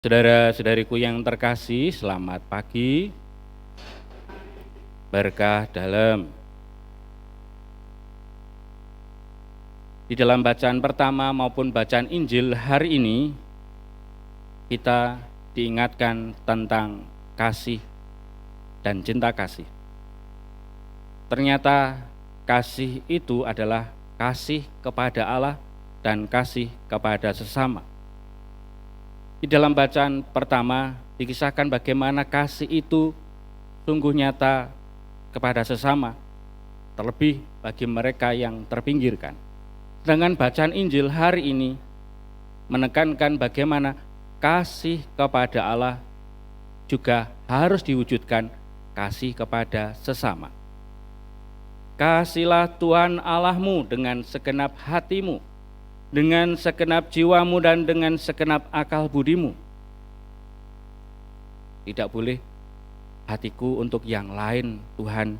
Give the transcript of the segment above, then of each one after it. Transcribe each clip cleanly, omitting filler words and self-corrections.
Saudara-saudariku yang terkasih, selamat pagi, berkah dalam. Di dalam bacaan pertama maupun bacaan Injil hari ini, kita diingatkan tentang kasih dan cinta kasih. Ternyata kasih itu adalah kasih kepada Allah dan kasih kepada sesama. Di dalam bacaan pertama dikisahkan bagaimana kasih itu sungguh nyata kepada sesama, terlebih bagi mereka yang terpinggirkan. Sedangkan bacaan Injil hari ini menekankan bagaimana kasih kepada Allah juga harus diwujudkan kasih kepada sesama. Kasihlah Tuhan Allahmu dengan segenap hatimu, dengan segenap jiwamu dan dengan segenap akal budimu. Tidak boleh hatiku untuk yang lain, Tuhan.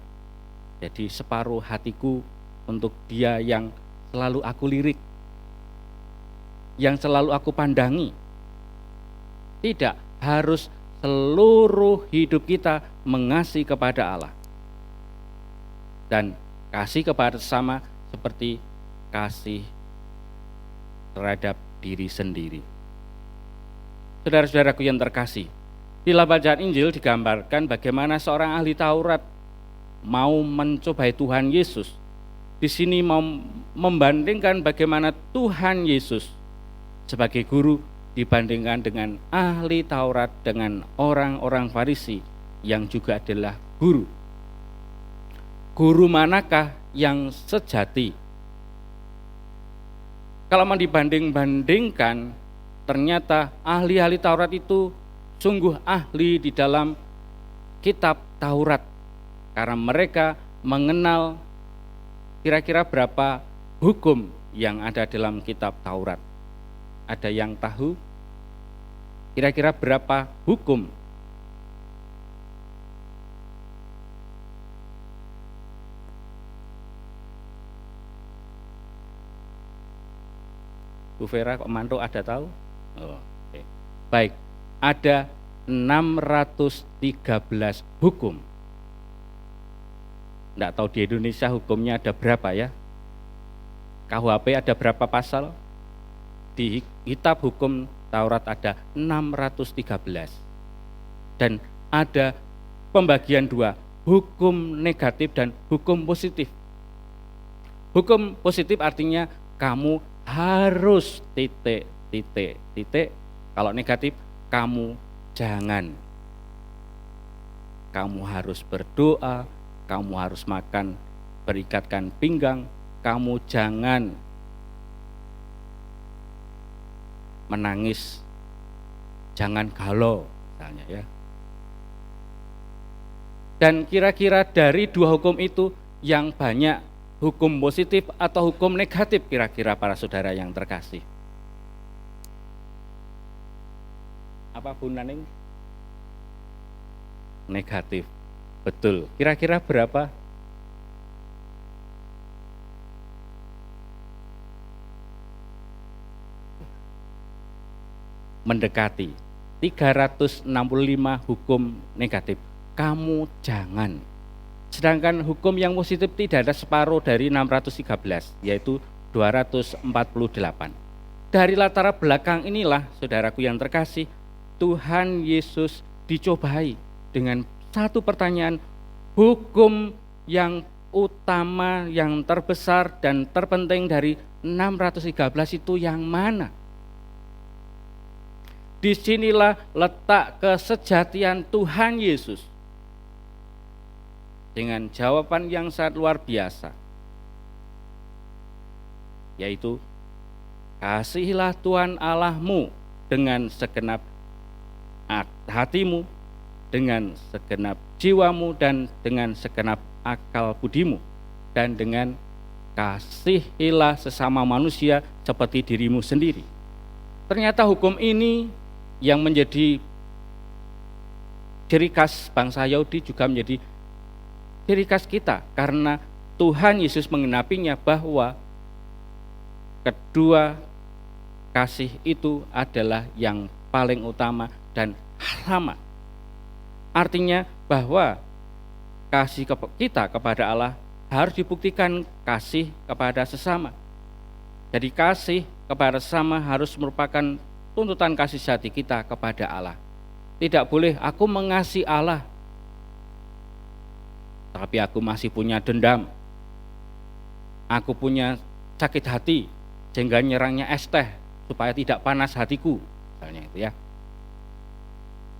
Jadi separuh hatiku untuk Dia yang selalu aku lirik, yang selalu aku pandangi. Tidak, harus seluruh hidup kita mengasihi kepada Allah. Dan kasih kepada sesama seperti kasih terhadap diri sendiri. Saudara-saudaraku yang terkasih, di dalam bacaan Injil digambarkan bagaimana seorang ahli Taurat mau mencobai Tuhan Yesus. Di sini mau membandingkan bagaimana Tuhan Yesus sebagai guru dibandingkan dengan ahli Taurat, dengan orang-orang Farisi yang juga adalah guru. Guru manakah yang sejati? Kalau mau dibanding-bandingkan, ternyata ahli-ahli Taurat itu sungguh ahli di dalam kitab Taurat, karena mereka mengenal kira-kira berapa hukum yang ada dalam kitab Taurat. Ada yang tahu kira-kira berapa hukum? Bu Vera kok mantuk, ada tahu? Okay. Baik, ada 613 hukum. Enggak tahu di Indonesia hukumnya ada berapa ya? KUHP ada berapa pasal? Di kitab hukum Taurat ada 613. Dan ada pembagian dua, hukum negatif dan hukum positif. Hukum positif artinya kamu harus titik. Kalau negatif, kamu jangan. Kamu harus berdoa, kamu harus makan berikatkan pinggang, kamu jangan menangis, jangan galau misalnya ya. Dan kira-kira dari dua hukum itu yang banyak hukum positif atau hukum negatif kira-kira para saudara yang terkasih? Apa Bu Naning? Negatif, betul. Kira-kira berapa? Mendekati 365 hukum negatif. Kamu jangan. Sedangkan hukum yang positif tidak ada separuh dari 613, yaitu 248. Dari latar belakang inilah, saudaraku yang terkasih, Tuhan Yesus dicobai dengan satu pertanyaan, hukum yang utama, yang terbesar dan terpenting dari 613 itu yang mana? Disinilah letak kesejatian Tuhan Yesus. Dengan jawaban yang sangat luar biasa, yaitu kasihilah Tuhan Allahmu dengan segenap hatimu, dengan segenap jiwamu dan dengan segenap akal budimu, dan dengan kasihilah sesama manusia seperti dirimu sendiri. Ternyata hukum ini yang menjadi ciri khas bangsa Yahudi juga menjadi ciri khas kita, karena Tuhan Yesus mengenapinya bahwa kedua kasih itu adalah yang paling utama dan sama. Artinya bahwa kasih kita kepada Allah harus dibuktikan kasih kepada sesama. Jadi kasih kepada sesama harus merupakan tuntutan kasih sejati kita kepada Allah. Tidak boleh aku mengasihi Allah, tapi aku masih punya dendam. Aku punya sakit hati, sehingga nyerangnya es teh supaya tidak panas hatiku, misalnya itu ya.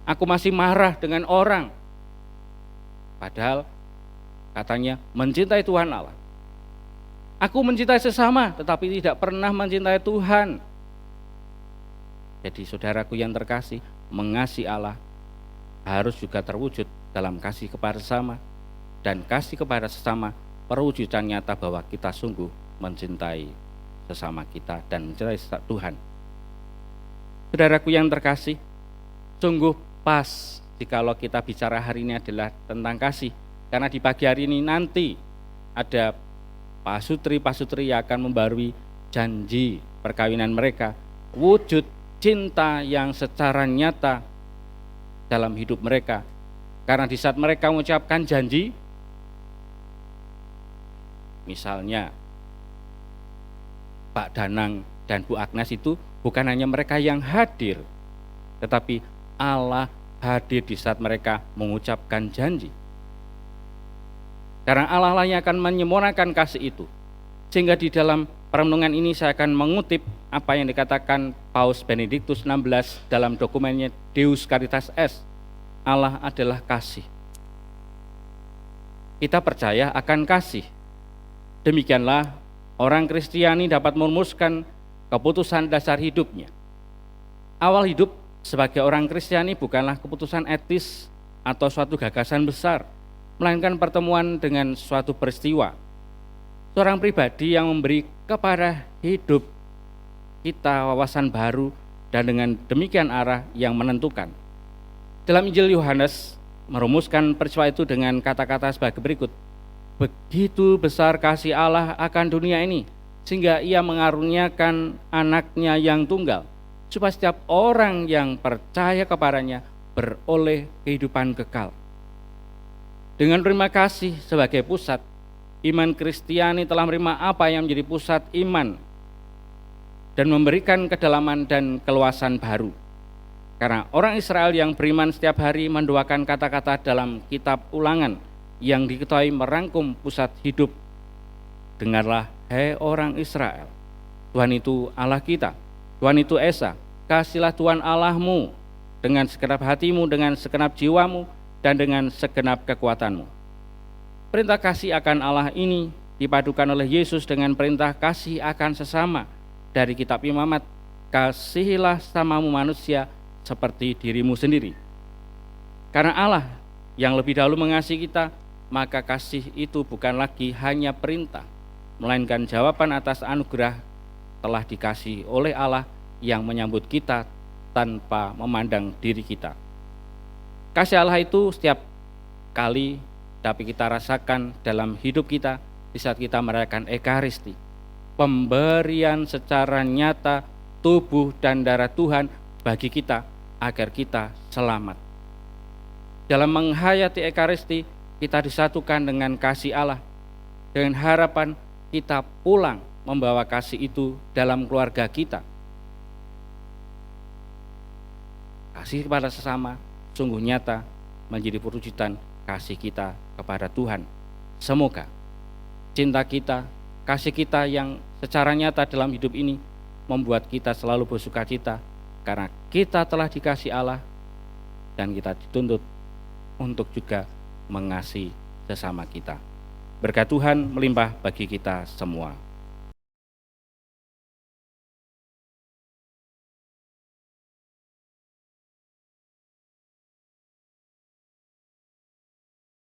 Aku masih marah dengan orang, padahal katanya mencintai Tuhan Allah. Aku mencintai sesama, tetapi tidak pernah mencintai Tuhan. Jadi saudaraku yang terkasih, mengasihi Allah harus juga terwujud dalam kasih kepada sesama, dan kasih kepada sesama perwujudan nyata bahwa kita sungguh mencintai sesama kita dan mencintai Tuhan. Saudaraku yang terkasih, sungguh pas jikalau kita bicara hari ini adalah tentang kasih, karena di pagi hari ini nanti ada pasutri-pasutri yang akan membarui janji perkawinan mereka, wujud cinta yang secara nyata dalam hidup mereka. Karena di saat mereka mengucapkan janji, misalnya Pak Danang dan Bu Agnes itu bukan hanya mereka yang hadir, tetapi Allah hadir di saat mereka mengucapkan janji. Karena Allah lah yang akan menyempurnakan kasih itu. Sehingga di dalam perenungan ini saya akan mengutip apa yang dikatakan Paus Benediktus XVI dalam dokumennya Deus Caritas Est. Allah adalah kasih. Kita percaya akan kasih. Demikianlah orang Kristiani dapat merumuskan keputusan dasar hidupnya. Awal hidup sebagai orang Kristiani bukanlah keputusan etis atau suatu gagasan besar, melainkan pertemuan dengan suatu peristiwa. Seorang pribadi yang memberi kepada hidup kita wawasan baru dan dengan demikian arah yang menentukan. Dalam Injil Yohanes merumuskan peristiwa itu dengan kata-kata sebagai berikut. Begitu besar kasih Allah akan dunia ini, sehingga ia mengaruniakan anaknya yang tunggal, supaya setiap orang yang percaya kepadanya beroleh kehidupan kekal. Dengan terima kasih sebagai pusat, iman Kristiani telah menerima apa yang menjadi pusat iman dan memberikan kedalaman dan keluasan baru. Karena orang Israel yang beriman setiap hari mendoakan kata-kata dalam kitab Ulangan yang diketahui merangkum pusat hidup. Dengarlah, hai orang Israel, Tuhan itu Allah kita, Tuhan itu Esa. Kasihlah Tuhan Allahmu dengan segenap hatimu, dengan segenap jiwamu, dan dengan segenap kekuatanmu. Perintah kasih akan Allah ini dipadukan oleh Yesus dengan perintah kasih akan sesama dari kitab Imamat. Kasihilah samamu manusia seperti dirimu sendiri. Karena Allah yang lebih dahulu mengasihi kita, maka kasih itu bukan lagi hanya perintah, melainkan jawaban atas anugerah telah dikasih oleh Allah yang menyambut kita tanpa memandang diri kita. Kasih Allah itu setiap kali dapat kita rasakan dalam hidup kita di saat kita merayakan Ekaristi, pemberian secara nyata tubuh dan darah Tuhan bagi kita agar kita selamat. Dalam menghayati Ekaristi, kita disatukan dengan kasih Allah, dengan harapan kita pulang membawa kasih itu dalam keluarga kita. Kasih kepada sesama sungguh nyata menjadi perwujudan kasih kita kepada Tuhan. Semoga cinta kita, kasih kita yang secara nyata dalam hidup ini membuat kita selalu bersukacita karena kita telah dikasih Allah dan kita dituntut untuk juga mengasihi sesama kita. Berkat Tuhan melimpah bagi kita semua.